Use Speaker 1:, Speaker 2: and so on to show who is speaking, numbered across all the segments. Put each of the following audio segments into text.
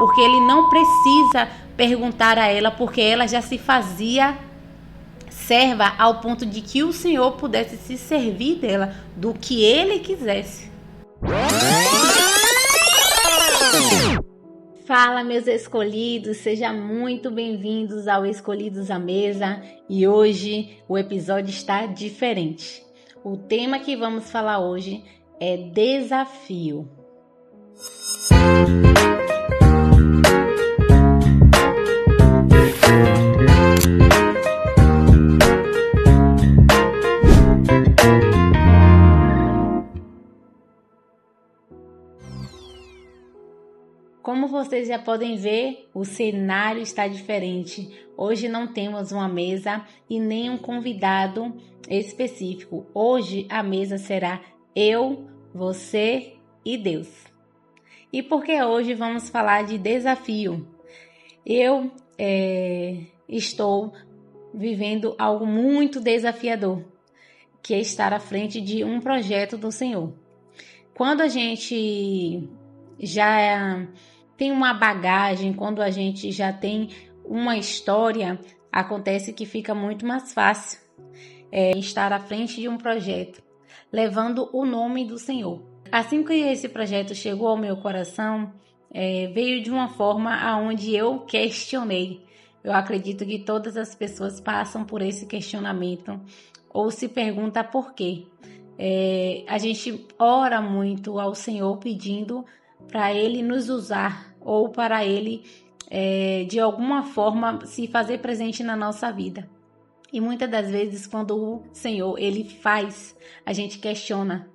Speaker 1: porque ele não precisa perguntar a ela, porque ela já se fazia serva ao ponto de que o Senhor pudesse se servir dela do que ele quisesse. Fala, meus escolhidos, sejam muito bem-vindos ao Escolhidos à Mesa, e hoje o episódio está diferente. O tema que vamos falar hoje é desafio. Como vocês já podem ver, o cenário está diferente. Hoje não temos uma mesa e nem um convidado específico. Hoje a mesa será eu, você e Deus. E por que hoje vamos falar de desafio? Eu estou vivendo algo muito desafiador, que é estar à frente de um projeto do Senhor. Quando a gente já tem uma bagagem, quando a gente já tem uma história, acontece que fica muito mais fácil estar à frente de um projeto, levando o nome do Senhor. Assim que esse projeto chegou ao meu coração, veio de uma forma onde eu questionei. Eu acredito que todas as pessoas passam por esse questionamento ou se pergunta por quê. A gente ora muito ao Senhor pedindo para Ele nos usar ou para Ele, de alguma forma, se fazer presente na nossa vida. E muitas das vezes, quando o Senhor Ele faz, a gente questiona.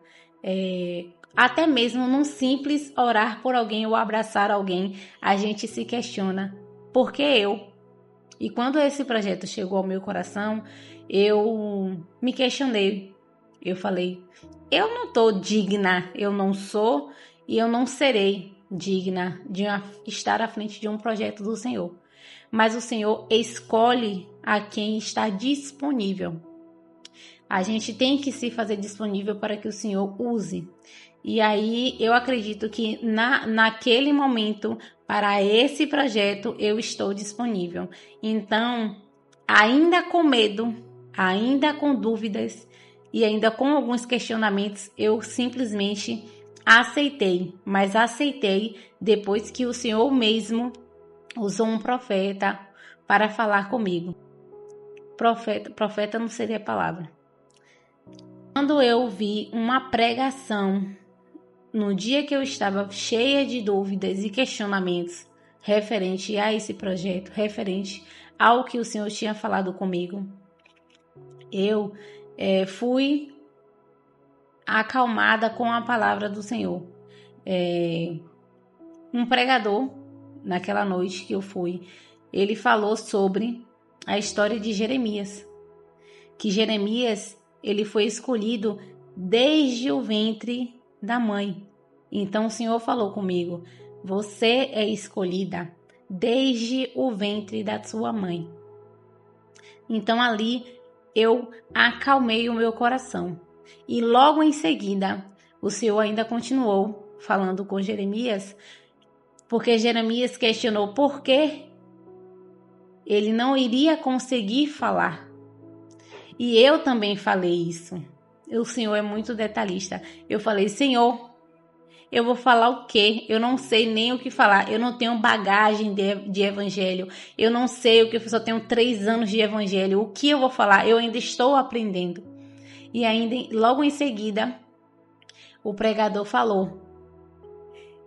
Speaker 1: Até mesmo num simples orar por alguém ou abraçar alguém, a gente se questiona. Por que eu? E quando esse projeto chegou ao meu coração, eu me questionei. Eu falei, eu não estou digna, eu não sou e eu não serei digna de estar à frente de um projeto do Senhor. Mas o Senhor escolhe a quem está disponível. A gente tem que se fazer disponível para que o Senhor use. E aí eu acredito que naquele momento, para esse projeto, eu estou disponível. Então, ainda com medo, ainda com dúvidas e ainda com alguns questionamentos, eu simplesmente aceitei. Mas aceitei depois que o Senhor mesmo usou um profeta para falar comigo. Profeta não seria a palavra. Quando eu vi uma pregação no dia que eu estava cheia de dúvidas e questionamentos referente a esse projeto, referente ao que o Senhor tinha falado comigo, eu fui acalmada com a palavra do Senhor. Um pregador, naquela noite que eu fui, ele falou sobre a história de Jeremias, que Jeremias ele foi escolhido desde o ventre da mãe. Então o Senhor falou comigo, você é escolhida desde o ventre da sua mãe. Então ali eu acalmei o meu coração. E logo em seguida, o Senhor ainda continuou falando com Jeremias, porque Jeremias questionou por que ele não iria conseguir falar. E eu também falei isso. O Senhor é muito detalhista. Eu falei, Senhor, eu vou falar o quê? Eu não sei nem o que falar. Eu não tenho bagagem de evangelho. Eu não sei o que eu só tenho 3 anos de evangelho. O que eu vou falar? Eu ainda estou aprendendo. E ainda, logo em seguida, o pregador falou,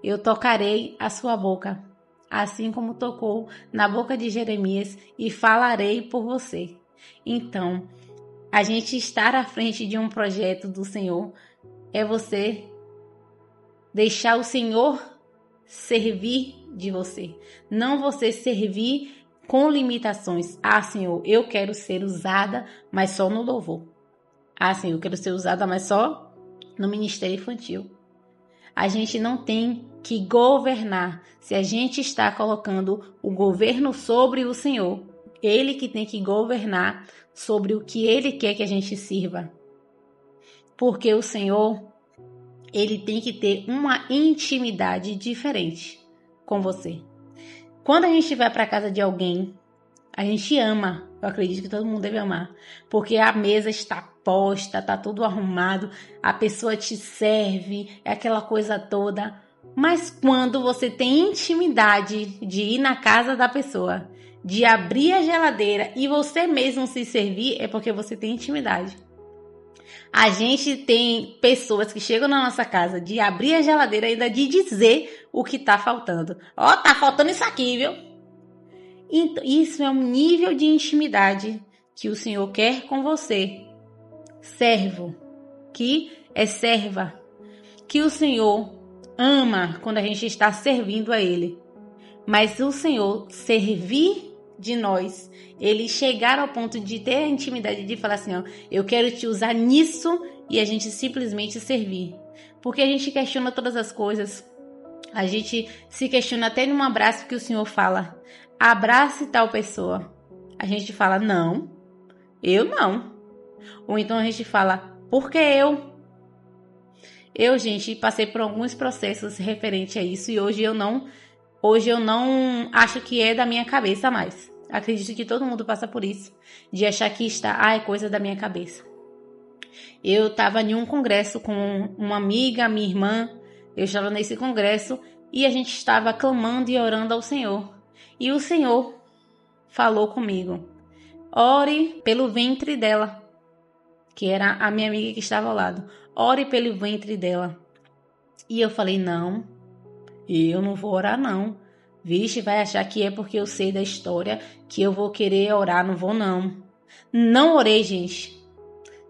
Speaker 1: eu tocarei a sua boca, assim como tocou na boca de Jeremias, e falarei por você. Então, a gente estar à frente de um projeto do Senhor é você deixar o Senhor servir de você. Não você servir com limitações. Ah, Senhor, eu quero ser usada, mas só no louvor. Ah, Senhor, eu quero ser usada, mas só no ministério infantil. A gente não tem que governar. Se a gente está colocando o governo sobre o Senhor, Ele que tem que governar sobre o que Ele quer que a gente sirva. Porque o Senhor, Ele tem que ter uma intimidade diferente com você. Quando a gente vai para a casa de alguém, a gente ama. Eu acredito que todo mundo deve amar. Porque a mesa está posta, está tudo arrumado, a pessoa te serve, é aquela coisa toda. Mas quando você tem intimidade de ir na casa da pessoa, de abrir a geladeira e você mesmo se servir, é porque você tem intimidade. A gente tem pessoas que chegam na nossa casa de abrir a geladeira e ainda de dizer o que tá faltando. Ó, tá faltando isso aqui, viu? Então, isso é um nível de intimidade que o Senhor quer com você. Servo, que é serva, que o Senhor ama quando a gente está servindo a Ele. Mas o Senhor servir de nós, Ele chegar ao ponto de ter a intimidade de falar assim, ó, eu quero te usar nisso, e a gente simplesmente servir. Porque a gente questiona todas as coisas. A gente se questiona até num abraço que o Senhor fala, abrace tal pessoa. A gente fala, não, eu não. Ou então a gente fala, por que eu? Eu, gente, passei por alguns processos referente a isso e hoje eu não acho que é da minha cabeça mais. Acredito que todo mundo passa por isso, de achar que é coisa da minha cabeça. Eu estava em um congresso com uma amiga, minha irmã, eu estava nesse congresso e a gente estava clamando e orando ao Senhor. E o Senhor falou comigo, ore pelo ventre dela, que era a minha amiga que estava ao lado. Ore pelo ventre dela. E eu falei, não, eu não vou orar não. Vixe, vai achar que é porque eu sei da história que eu vou querer orar, não vou não. Não orei, gente.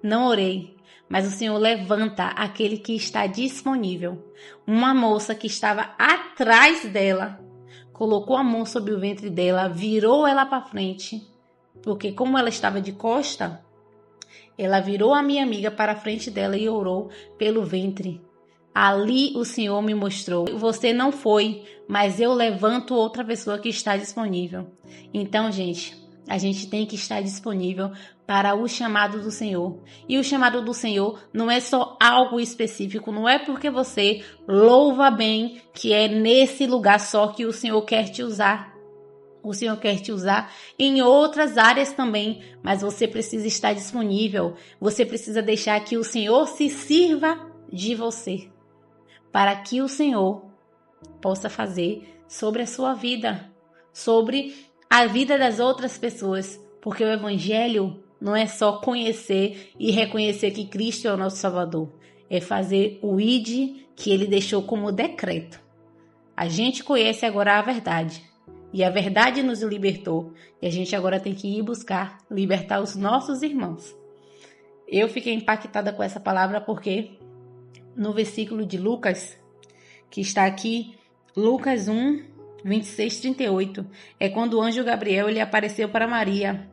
Speaker 1: Não orei. Mas o Senhor levanta aquele que está disponível. Uma moça que estava atrás dela, colocou a mão sobre o ventre dela, virou ela para frente. Porque como ela estava de costa, ela virou a minha amiga para a frente dela e orou pelo ventre. Ali o Senhor me mostrou, você não foi, mas eu levanto outra pessoa que está disponível. Então, gente, a gente tem que estar disponível para o chamado do Senhor. E o chamado do Senhor não é só algo específico, não é porque você louva bem que é nesse lugar só que o Senhor quer te usar. O Senhor quer te usar em outras áreas também, mas você precisa estar disponível. Você precisa deixar que o Senhor se sirva de você, para que o Senhor possa fazer sobre a sua vida, sobre a vida das outras pessoas, porque o Evangelho não é só conhecer e reconhecer que Cristo é o nosso Salvador, é fazer o ID que Ele deixou como decreto. A gente conhece agora a verdade, e a verdade nos libertou, e a gente agora tem que ir buscar libertar os nossos irmãos. Eu fiquei impactada com essa palavra porque no versículo de Lucas, que está aqui, Lucas 1, 26, 38, é quando o anjo Gabriel ele apareceu para Maria,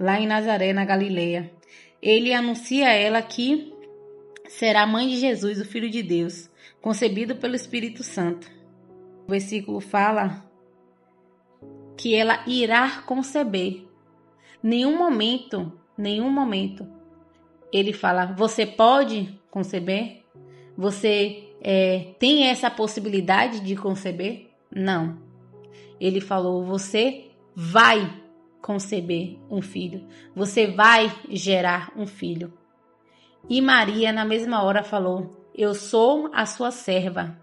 Speaker 1: lá em Nazaré, na Galileia. Ele anuncia a ela que será mãe de Jesus, o Filho de Deus, concebido pelo Espírito Santo. O versículo fala que ela irá conceber. Nenhum momento, ele fala, você pode conceber? Você tem essa possibilidade de conceber? Não. Ele falou, você vai conceber um filho. Você vai gerar um filho. E Maria, na mesma hora, falou, eu sou a sua serva.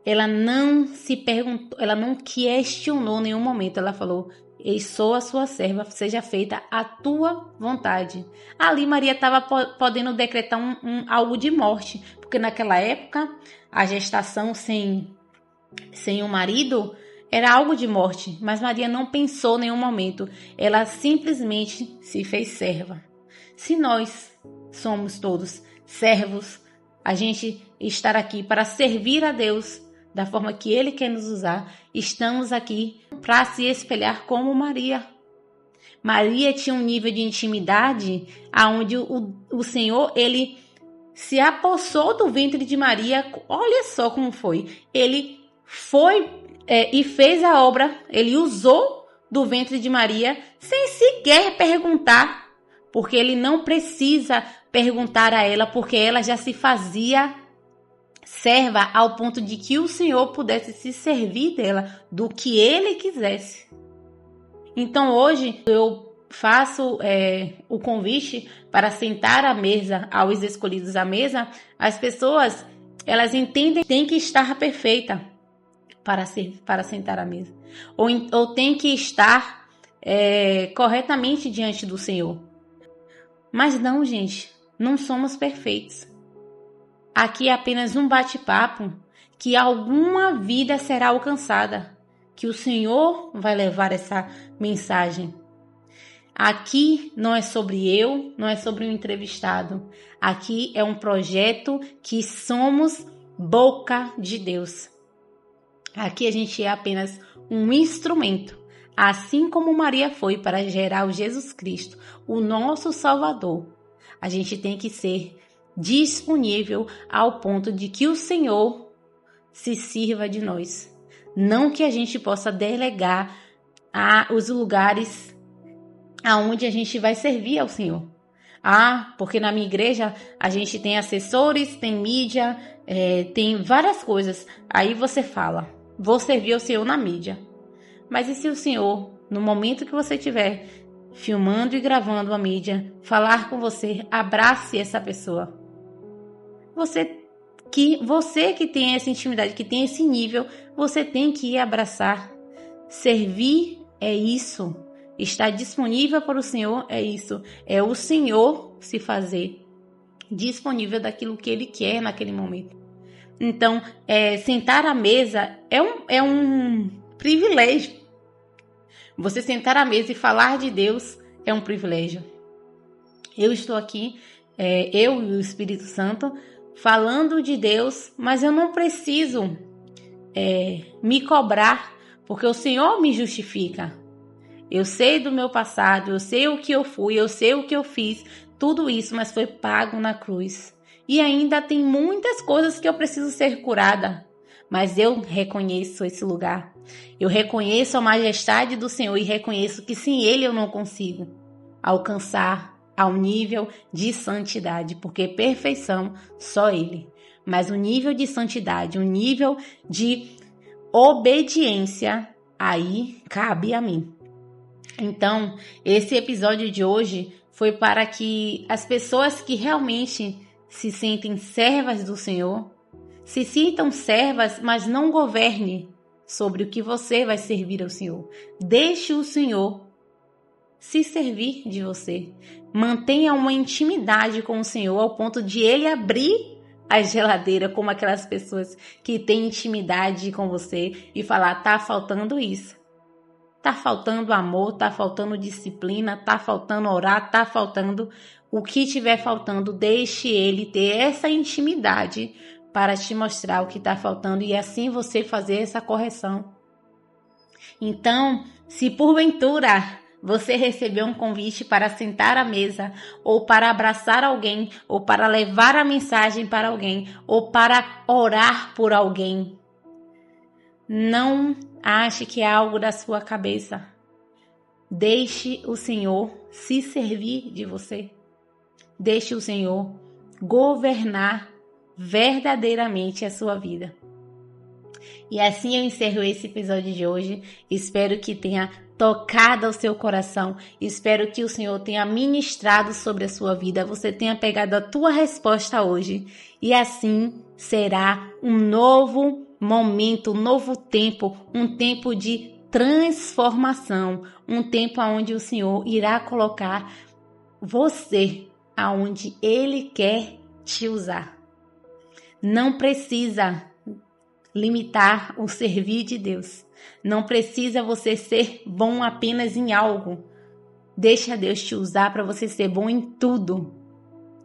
Speaker 1: Ela não se perguntou, ela não questionou em nenhum momento. Ela falou, eu sou a sua serva, seja feita a tua vontade. Ali Maria estava podendo decretar algo de morte, porque naquela época a gestação sem um marido era algo de morte, mas Maria não pensou em nenhum momento. Ela simplesmente se fez serva. Se nós somos todos servos, a gente estar aqui para servir a Deus da forma que Ele quer nos usar, estamos aqui para se espelhar como Maria. Maria tinha um nível de intimidade aonde o Senhor, Ele se apossou do ventre de Maria. Olha só como foi. Ele foi e fez a obra, Ele usou do ventre de Maria sem sequer perguntar, porque Ele não precisa perguntar a ela, porque ela já se fazia serva ao ponto de que o Senhor pudesse se servir dela do que Ele quisesse. Então hoje eu faço o convite para sentar à mesa, aos escolhidos à mesa. As pessoas, elas entendem que tem que estar perfeita para sentar à mesa. Ou tem que estar corretamente diante do Senhor. Mas não, gente, não somos perfeitos. Aqui é apenas um bate-papo que alguma vida será alcançada, que o Senhor vai levar essa mensagem. Aqui não é sobre eu, não é sobre um entrevistado. Aqui é um projeto que somos boca de Deus. Aqui a gente é apenas um instrumento, assim como Maria foi para gerar o Jesus Cristo, o nosso Salvador. A gente tem que ser disponível ao ponto de que o Senhor se sirva de nós. Não que a gente possa delegar os lugares aonde a gente vai servir ao Senhor. Porque na minha igreja a gente tem assessores, tem mídia, tem várias coisas. Aí você fala, vou servir ao Senhor na mídia. Mas e se o Senhor, no momento que você estiver filmando e gravando a mídia, falar com você, abrace essa pessoa. Você que tem essa intimidade, que tem esse nível, você tem que ir abraçar. Servir é isso. Estar disponível para o Senhor é isso. É o Senhor se fazer disponível daquilo que Ele quer naquele momento. Então, sentar à mesa é um privilégio. Você sentar à mesa e falar de Deus é um privilégio. Eu estou aqui, eu e o Espírito Santo, falando de Deus, mas eu não preciso me cobrar, porque o Senhor me justifica. Eu sei do meu passado, eu sei o que eu fui, eu sei o que eu fiz, tudo isso, mas foi pago na cruz. E ainda tem muitas coisas que eu preciso ser curada, mas eu reconheço esse lugar. Eu reconheço a majestade do Senhor e reconheço que sem Ele eu não consigo alcançar ao nível de santidade, porque perfeição só Ele. Mas o nível de santidade, o nível de obediência, aí cabe a mim. Então, esse episódio de hoje foi para que as pessoas que realmente se sentem servas do Senhor, se sintam servas, mas não governe sobre o que você vai servir ao Senhor. Deixe o Senhor se servir de você. Mantenha uma intimidade com o Senhor ao ponto de Ele abrir a geladeira, como aquelas pessoas que têm intimidade com você e falar, tá faltando isso. Tá faltando amor, tá faltando disciplina, tá faltando orar, tá faltando o que estiver faltando. Deixe Ele ter essa intimidade para te mostrar o que está faltando e assim você fazer essa correção. Então, se porventura você recebeu um convite para sentar à mesa, ou para abraçar alguém, ou para levar a mensagem para alguém, ou para orar por alguém, não ache que é algo da sua cabeça. Deixe o Senhor se servir de você. Deixe o Senhor governar verdadeiramente a sua vida. E assim eu encerro esse episódio de hoje. Espero que tenha tocado ao seu coração. Espero que o Senhor tenha ministrado sobre a sua vida. Você tenha pegado a tua resposta hoje. E assim será um novo momento, um novo tempo, um tempo de transformação, um tempo onde o Senhor irá colocar você aonde Ele quer te usar. Não precisa limitar o servir de Deus. Não precisa você ser bom apenas em algo. Deixa Deus te usar para você ser bom em tudo.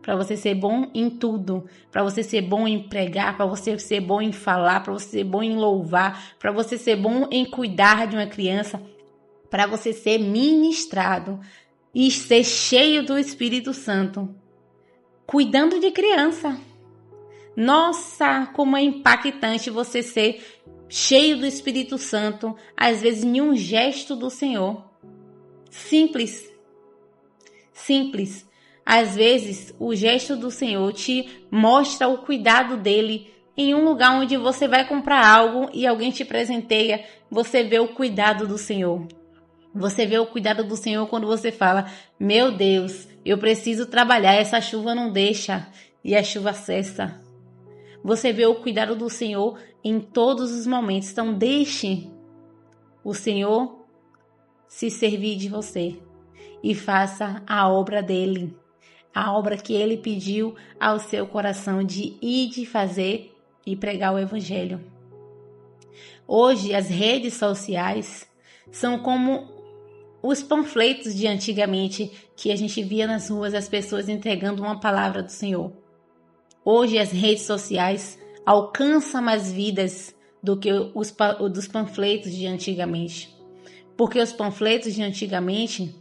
Speaker 1: Para você ser bom em tudo. Para você ser bom em pregar, para você ser bom em falar, para você ser bom em louvar, para você ser bom em cuidar de uma criança, para você ser ministrado e ser cheio do Espírito Santo. Cuidando de criança. Nossa, como é impactante você ser cheio do Espírito Santo, às vezes em um gesto do Senhor. Simples. Simples. Às vezes o gesto do Senhor te mostra o cuidado dele em um lugar onde você vai comprar algo e alguém te presenteia, você vê o cuidado do Senhor. Você vê o cuidado do Senhor quando você fala: meu Deus, eu preciso trabalhar, essa chuva não deixa, e a chuva cessa. Você vê o cuidado do Senhor em todos os momentos. Então deixe o Senhor se servir de você e faça a obra dele, a obra que ele pediu ao seu coração de ir, de fazer e pregar o evangelho. Hoje as redes sociais são como os panfletos de antigamente que a gente via nas ruas as pessoas entregando uma palavra do Senhor. Hoje as redes sociais alcançam mais vidas do que dos panfletos de antigamente. Porque os panfletos de antigamente,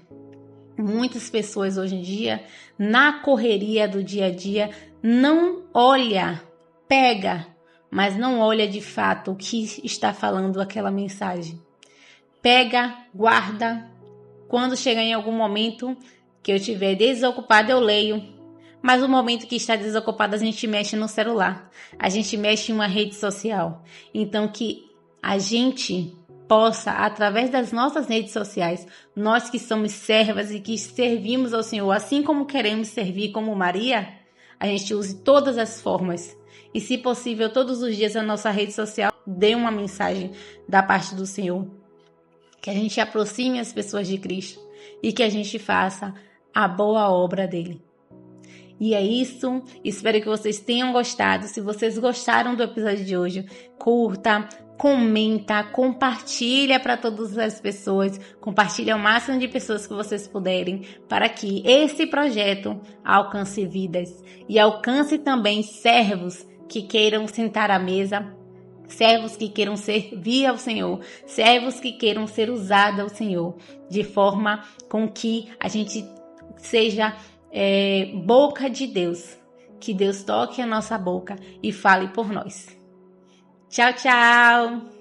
Speaker 1: muitas pessoas hoje em dia, na correria do dia a dia, não olha, pega, mas não olha de fato o que está falando aquela mensagem. Pega, guarda. Quando chegar em algum momento que eu estiver desocupada, eu leio. Mas no momento que está desocupada, a gente mexe no celular. A gente mexe em uma rede social. Então, que a gente possa, através das nossas redes sociais, nós que somos servas e que servimos ao Senhor, assim como queremos servir como Maria, a gente use todas as formas. E, se possível, todos os dias a nossa rede social dê uma mensagem da parte do Senhor. Que a gente aproxime as pessoas de Cristo e que a gente faça a boa obra dele. E é isso, espero que vocês tenham gostado. Se vocês gostaram do episódio de hoje, curta, comenta, compartilha para todas as pessoas, compartilha o máximo de pessoas que vocês puderem, para que esse projeto alcance vidas e alcance também servos que queiram sentar à mesa, servos que queiram servir ao Senhor, servos que queiram ser usados ao Senhor, de forma com que a gente seja boca de Deus, que Deus toque a nossa boca e fale por nós. Tchau, tchau!